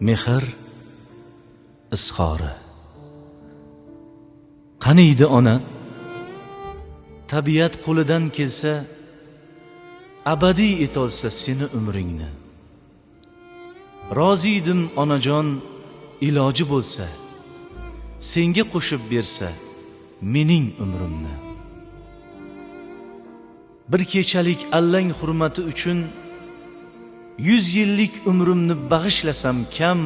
Mehr izhori. Qaniydi ona, tabiat qo'lidan kelsa, abadiy etolsa seni umringni. Roziydim onajon, iloji bo'lsa, senga qo'shib bersa mening umrimni. Bir kechalik allang hurmati uchun 100 yillik umrimni bag'ishlasam kam,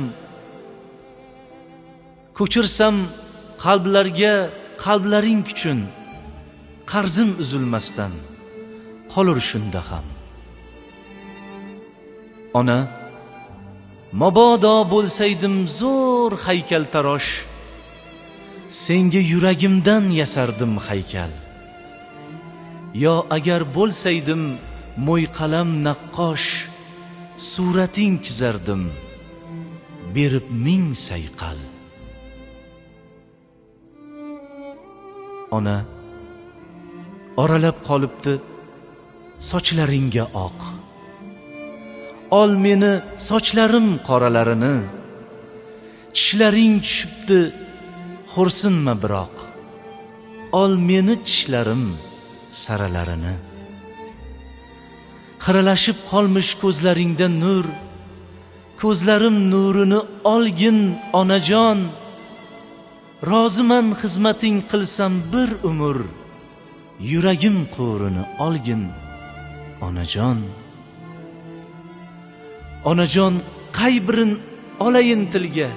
ko'chirsam qalblarga qalblaring uchun, qarzim uzilmasdan qolur shunda ham. Ona, mabodo bo'lsaydim zo'r haykaltarosh, senga yuragimdan yasardim haykal. Yo agar bo'lsaydim mo'yqalam naqqosh, surating chizardim berib ming sayqal. Ona, oralab qolibdi sochlaringga oq. Ol meni sochlarim qoralarini, tishlaring tushibdi xo'rsinma biroq. Ol meni tishlarim saralarini. Xiralashib qolmish ko'zlaringda nur, ko'zlarim nurini olgin onajon. Roziman xizmating qilsam bir umr, yuragim qo'rini olgin onajon. Onajon, qay birin olayin tilga,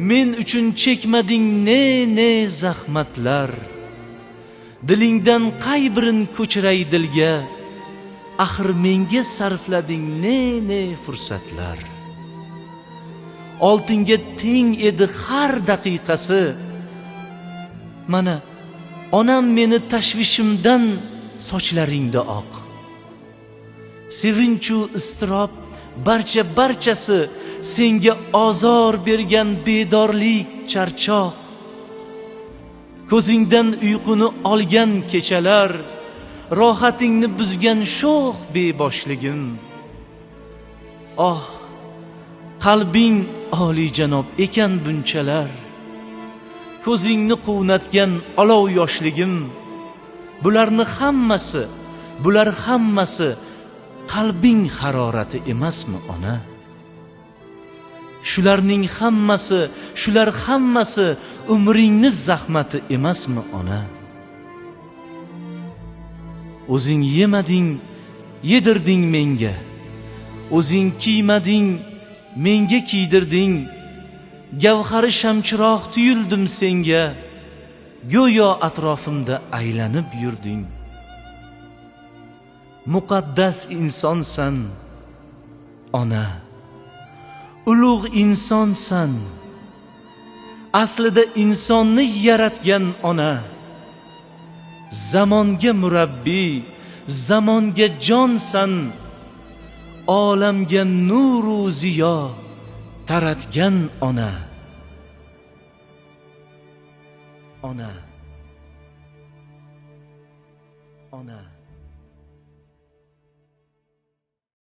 men uchun chekmading ne zahmatlar. Dilingdan qay birin ko'chiray dilga, axir menga sarflading ne fursatlar. Oltinga teng edi har daqiqasi. Mana onam meni tashvishimdan sochlaringda oq. Sevinchu iztirob barchasi senga ozor bergan bedorlik charchoq. Ko'zingdan uyquni olgan kechalar, rohatingni buzgan sho'x beboshligim. Oh, qalbing oliyjanob ekan bunchalar, ko'zingni quvnatgan olov yoshligim. Bular hammasi qalbing harorati emasmi ona? Shular hammasi umringni zahmati emasmi ona? O'zing yemading, yedirding menga. O'zing kiymading, menga kiydirding. Gavhari shamchiroq tuyuldim senga, go'yo atrofimda aylanib yurding. Muqaddas insonsan ona, ulug' insonsan. Aslida insonni yaratgan ona. Zamonga murabbiy, zamonga jonsan. Olamga nuru ziyo taratgan ona. Ona.